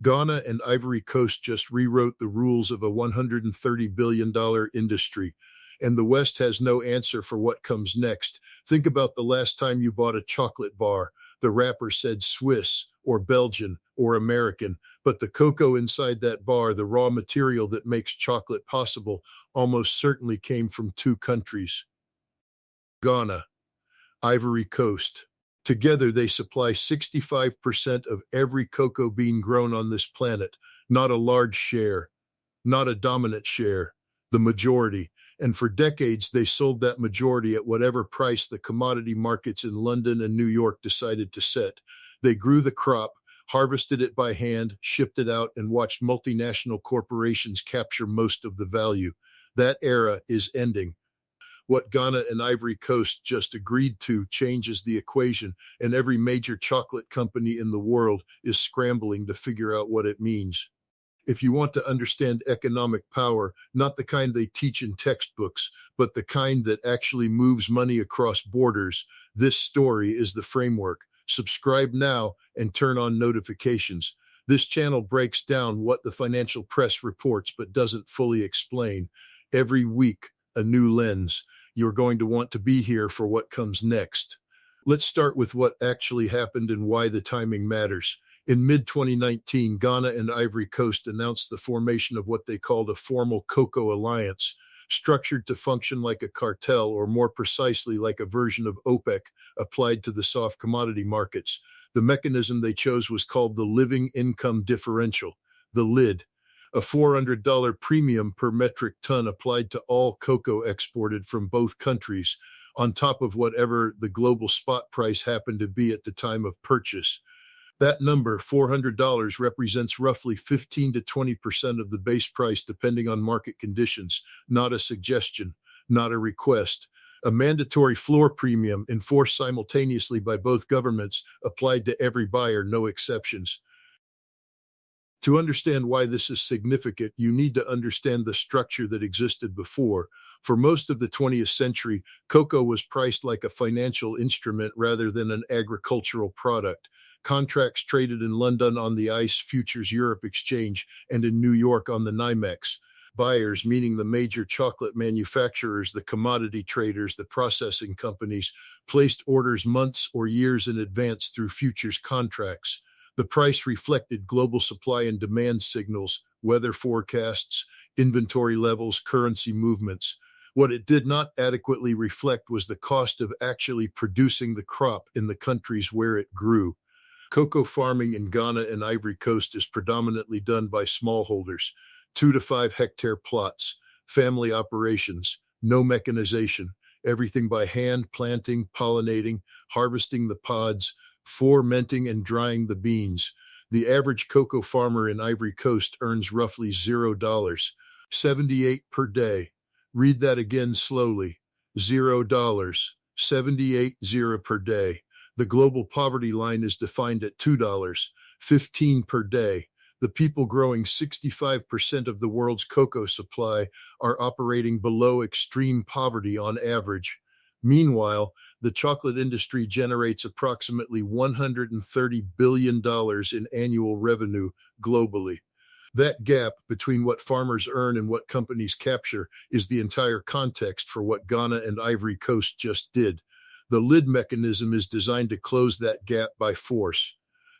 Ghana and Ivory Coast just rewrote the rules of a $130 billion industry, and the West has no answer for what comes next. Think about the last time you bought a chocolate bar. The wrapper said Swiss or Belgian or American, but the cocoa inside that bar, the raw material that makes chocolate possible, almost certainly came from two countries: Ghana, Ivory Coast. Together, they supply 65% of every cocoa bean grown on this planet. Not a large share, not a dominant share, the majority. And for decades, they sold that majority at whatever price the commodity markets in London and New York decided to set. They grew the crop, harvested it by hand, shipped it out, and watched multinational corporations capture most of the value. That era is ending. What Ghana and Ivory Coast just agreed to changes the equation, and every major chocolate company in the world is scrambling to figure out what it means. If you want to understand economic power, not the kind they teach in textbooks, but the kind that actually moves money across borders, this story is the framework. Subscribe now and turn on notifications. This channel breaks down what the financial press reports but doesn't fully explain. Every week, a new lens. You're going to want to be here for what comes next. Let's start with what actually happened and why the timing matters. In mid-2019, Ghana and Ivory Coast announced the formation of what they called a formal cocoa alliance, structured to function like a cartel, or more precisely like a version of OPEC applied to the soft commodity markets. The mechanism they chose was called the Living Income Differential, the LID, a $400 premium per metric ton applied to all cocoa exported from both countries, on top of whatever the global spot price happened to be at the time of purchase. That number, $400, represents roughly 15 to 20% of the base price depending on market conditions, not a suggestion, not a request. A mandatory floor premium enforced simultaneously by both governments applied to every buyer, no exceptions. To understand why this is significant, you need to understand the structure that existed before. For most of the 20th century, cocoa was priced like a financial instrument rather than an agricultural product. Contracts traded in London on the ICE Futures Europe Exchange and in New York on the NYMEX. Buyers, meaning the major chocolate manufacturers, the commodity traders, the processing companies, placed orders months or years in advance through futures contracts. The price reflected global supply and demand signals, weather forecasts, inventory levels, currency movements. What it did not adequately reflect was the cost of actually producing the crop in the countries where it grew. Cocoa farming in Ghana and Ivory Coast is predominantly done by smallholders, 2 to 5 hectare plots, family operations, no mechanization, everything by hand, planting, pollinating, harvesting the pods, fermenting and drying the beans. The average cocoa farmer in Ivory Coast earns roughly $0, 78 per day. Read that again slowly. $0, 78 per day. The global poverty line is defined at $2, 15 per day. The people growing 65% of the world's cocoa supply are operating below extreme poverty on average. Meanwhile, the chocolate industry generates approximately $130 billion in annual revenue globally. That gap between what farmers earn and what companies capture is the entire context for what Ghana and Ivory Coast just did. The lid mechanism is designed to close that gap by force,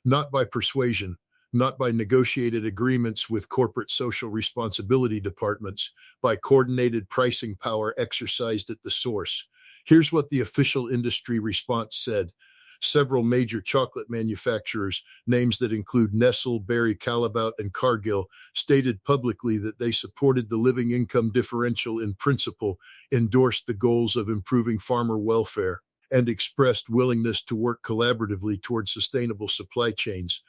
not by persuasion, not by negotiated agreements with corporate social responsibility departments, by coordinated pricing power exercised at the source. Here's what the official industry response said. Several major chocolate manufacturers, names that include Nestle, Barry Callebaut, and Cargill, stated publicly that they supported the living income differential in principle, endorsed the goals of improving farmer welfare, and expressed willingness to work collaboratively toward sustainable supply chains.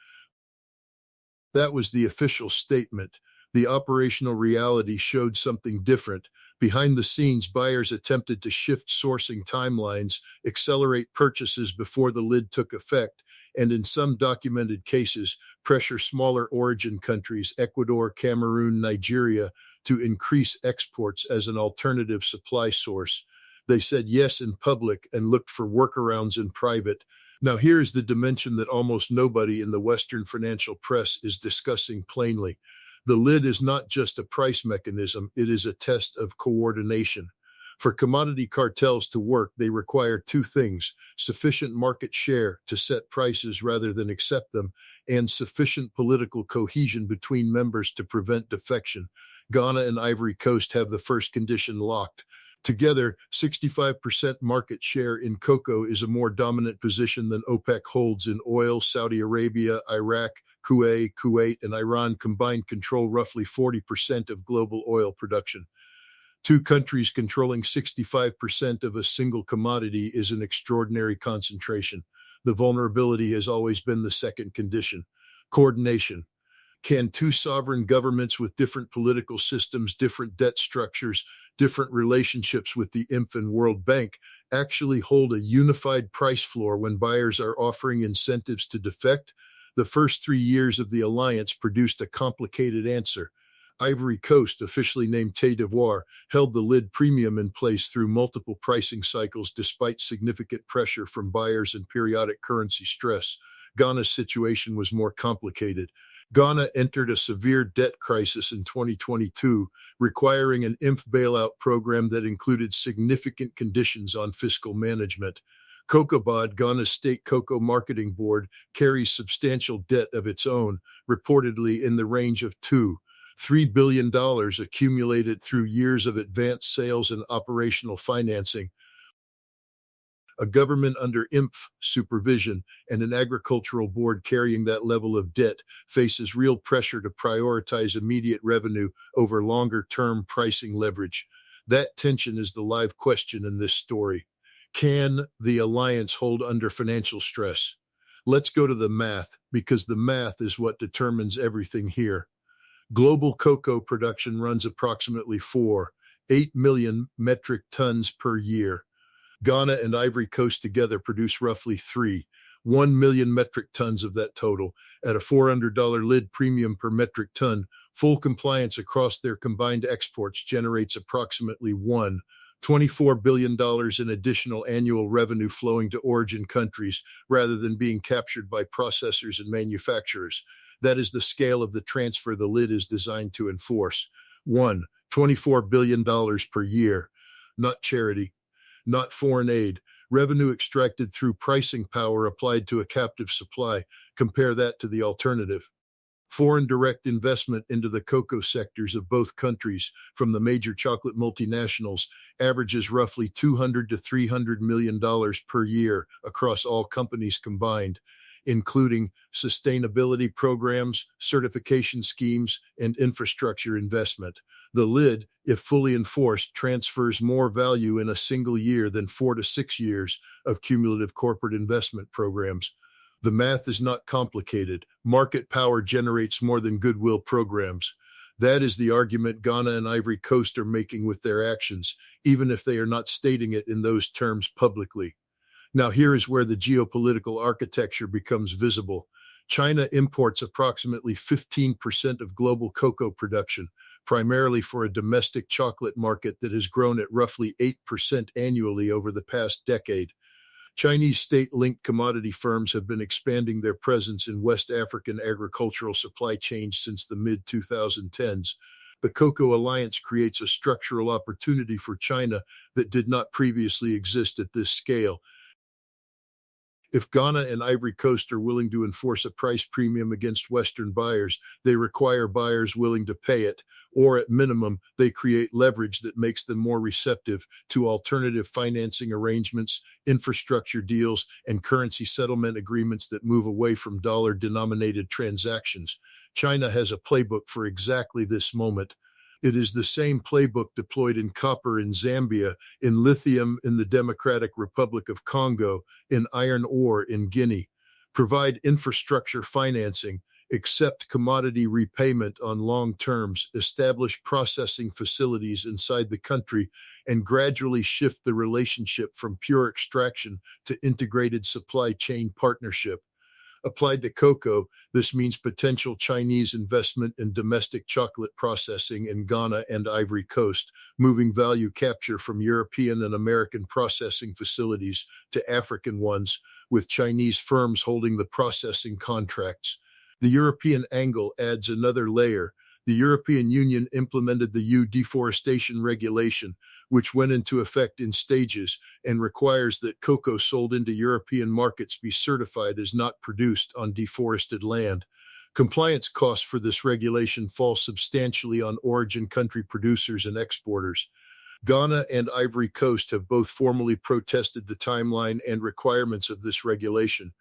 That was the official statement. The operational reality showed something different. Behind the scenes, buyers attempted to shift sourcing timelines, accelerate purchases before the lid took effect, and in some documented cases, pressure smaller origin countries, Ecuador, Cameroon, Nigeria, to increase exports as an alternative supply source. They said yes in public and looked for workarounds in private. Now, here is the dimension that almost nobody in the Western financial press is discussing plainly. The lid is not just a price mechanism, it is a test of coordination. For commodity cartels to work, they require two things: sufficient market share to set prices rather than accept them, and sufficient political cohesion between members to prevent defection. Ghana and Ivory Coast have the first condition locked. Together, 65% market share in cocoa is a more dominant position than OPEC holds in oil. Saudi Arabia, Iraq, Kuwait, and Iran combined control roughly 40% of global oil production. Two countries controlling 65% of a single commodity is an extraordinary concentration. The vulnerability has always been the second condition: coordination. Can two sovereign governments with different political systems, different debt structures, different relationships with the IMF and World Bank actually hold a unified price floor when buyers are offering incentives to defect? The first 3 years of the alliance produced a complicated answer. Ivory Coast, officially named Côte d'Ivoire, held the lid premium in place through multiple pricing cycles despite significant pressure from buyers and periodic currency stress. Ghana's situation was more complicated. Ghana entered a severe debt crisis in 2022, requiring an IMF bailout program that included significant conditions on fiscal management. COCOBOD, Ghana's state cocoa marketing board, carries substantial debt of its own, reportedly in the range of $2–3 billion accumulated through years of advanced sales and operational financing. A government under IMF supervision and an agricultural board carrying that level of debt faces real pressure to prioritize immediate revenue over longer-term pricing leverage. That tension is the live question in this story. Can the alliance hold under financial stress? Let's go to the math, because the math is what determines everything here. Global cocoa production runs approximately 4–8 million metric tons per year. Ghana and Ivory Coast together produce roughly 3–1 million metric tons of that total. At a $400 lid premium per metric ton, full compliance across their combined exports generates approximately $1–24 billion in additional annual revenue flowing to origin countries rather than being captured by processors and manufacturers. That is the scale of the transfer the lid is designed to enforce. $24 billion per year. Not charity, not foreign aid. Revenue extracted through pricing power applied to a captive supply. Compare that to the alternative. Foreign direct investment into the cocoa sectors of both countries from the major chocolate multinationals averages roughly $200–300 million per year across all companies combined, including sustainability programs, certification schemes, and infrastructure investment. The lid, if fully enforced, transfers more value in a single year than 4 to 6 years of cumulative corporate investment programs. The math is not complicated. Market power generates more than goodwill programs. That is the argument Ghana and Ivory Coast are making with their actions, even if they are not stating it in those terms publicly. Now, here is where the geopolitical architecture becomes visible. China imports approximately 15% of global cocoa production, primarily for a domestic chocolate market that has grown at roughly 8% annually over the past decade. Chinese state-linked commodity firms have been expanding their presence in West African agricultural supply chains since the mid-2010s. The Cocoa Alliance creates a structural opportunity for China that did not previously exist at this scale. If Ghana and Ivory Coast are willing to enforce a price premium against Western buyers, they require buyers willing to pay it, or at minimum, they create leverage that makes them more receptive to alternative financing arrangements, infrastructure deals, and currency settlement agreements that move away from dollar-denominated transactions. China has a playbook for exactly this moment. It is the same playbook deployed in copper in Zambia, in lithium in the Democratic Republic of Congo, in iron ore in Guinea. Provide infrastructure financing, accept commodity repayment on long terms, establish processing facilities inside the country, and gradually shift the relationship from pure extraction to integrated supply chain partnership. Applied to cocoa, this means potential Chinese investment in domestic chocolate processing in Ghana and Ivory Coast, moving value capture from European and American processing facilities to African ones, with Chinese firms holding the processing contracts. The European angle adds another layer. The European Union implemented the EU deforestation regulation, which went into effect in stages and requires that cocoa sold into European markets be certified as not produced on deforested land. Compliance costs for this regulation fall substantially on origin country producers and exporters. Ghana and Ivory Coast have both formally protested the timeline and requirements of this regulation,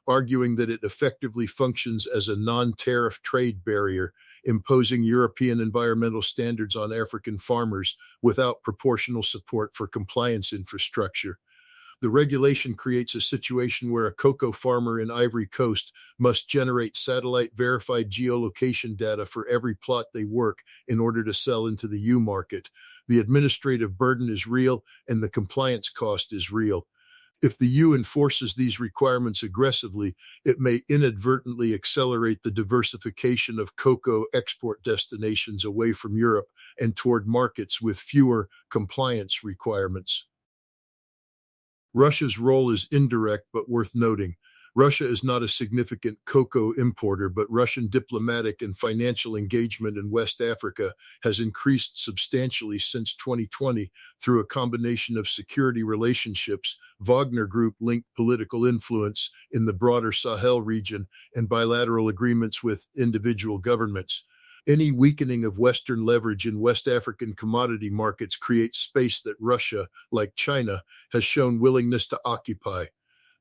arguing that it effectively functions as a non-tariff trade barrier, imposing European environmental standards on African farmers without proportional support for compliance infrastructure. The regulation creates a situation where a cocoa farmer in Ivory Coast must generate satellite-verified geolocation data for every plot they work in order to sell into the EU market. The administrative burden is real, and the compliance cost is real. If the EU enforces these requirements aggressively, it may inadvertently accelerate the diversification of cocoa export destinations away from Europe and toward markets with fewer compliance requirements. Russia's role is indirect but worth noting. Russia is not a significant cocoa importer, but Russian diplomatic and financial engagement in West Africa has increased substantially since 2020 through a combination of security relationships, Wagner Group-linked political influence in the broader Sahel region, and bilateral agreements with individual governments. Any weakening of Western leverage in West African commodity markets creates space that Russia, like China, has shown willingness to occupy.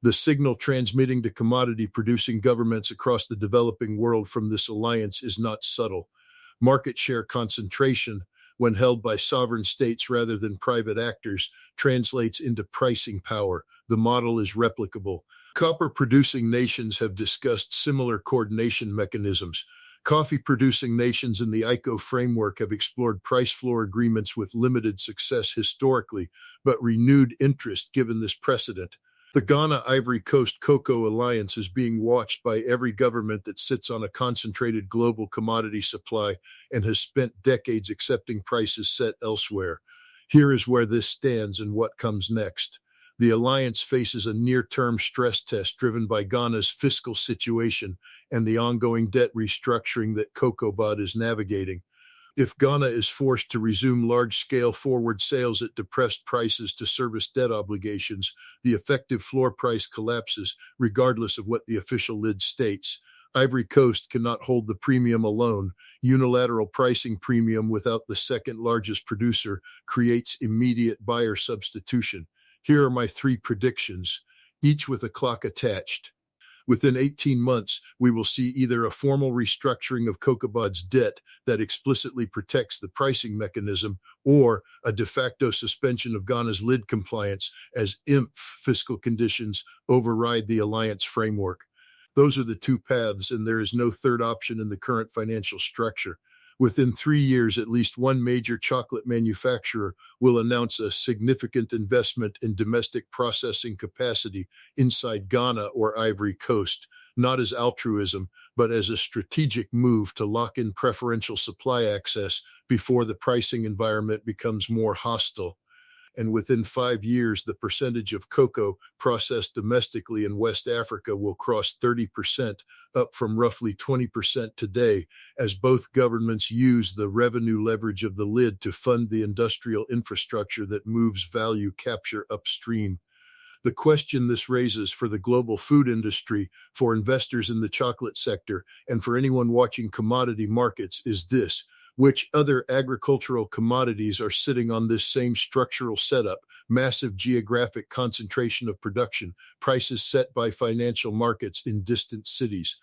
The signal transmitting to commodity-producing governments across the developing world from this alliance is not subtle. Market share concentration, when held by sovereign states rather than private actors, translates into pricing power. The model is replicable. Copper-producing nations have discussed similar coordination mechanisms. Coffee-producing nations in the ICO framework have explored price floor agreements with limited success historically, but renewed interest given this precedent. The Ghana-Ivory Coast Cocoa Alliance is being watched by every government that sits on a concentrated global commodity supply and has spent decades accepting prices set elsewhere. Here is where this stands and what comes next. The alliance faces a near-term stress test driven by Ghana's fiscal situation and the ongoing debt restructuring that COCOBOD is navigating. If Ghana is forced to resume large-scale forward sales at depressed prices to service debt obligations, the effective floor price collapses, regardless of what the official lid states. Ivory Coast cannot hold the premium alone. Unilateral pricing premium without the second largest producer creates immediate buyer substitution. Here are my 3 predictions, each with a clock attached. Within 18 months, we will see either a formal restructuring of COCOBOD's debt that explicitly protects the pricing mechanism, or a de facto suspension of Ghana's lid compliance as IMF fiscal conditions override the alliance framework. Those are the 2 paths, and there is no third option in the current financial structure. Within 3 years, at least one major chocolate manufacturer will announce a significant investment in domestic processing capacity inside Ghana or Ivory Coast, not as altruism, but as a strategic move to lock in preferential supply access before the pricing environment becomes more hostile. And within 5 years, the percentage of cocoa processed domestically in West Africa will cross 30%, up from roughly 20% today, as both governments use the revenue leverage of the lid to fund the industrial infrastructure that moves value capture upstream. The question this raises for the global food industry, for investors in the chocolate sector, and for anyone watching commodity markets is this: which other agricultural commodities are sitting on this same structural setup, massive geographic concentration of production, prices set by financial markets in distant cities,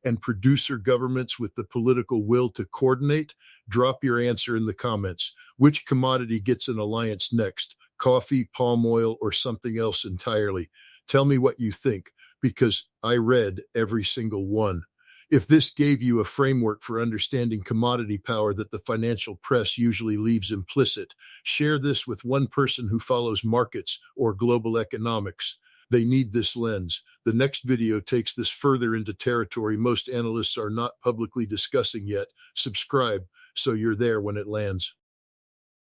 and producer governments with the political will to coordinate? Drop your answer in the comments. Which commodity gets an alliance next? Coffee, palm oil, or something else entirely? Tell me what you think, because I read every single one. If this gave you a framework for understanding commodity power that the financial press usually leaves implicit, share this with one person who follows markets or global economics. They need this lens. The next video takes this further into territory most analysts are not publicly discussing yet. Subscribe so you're there when it lands.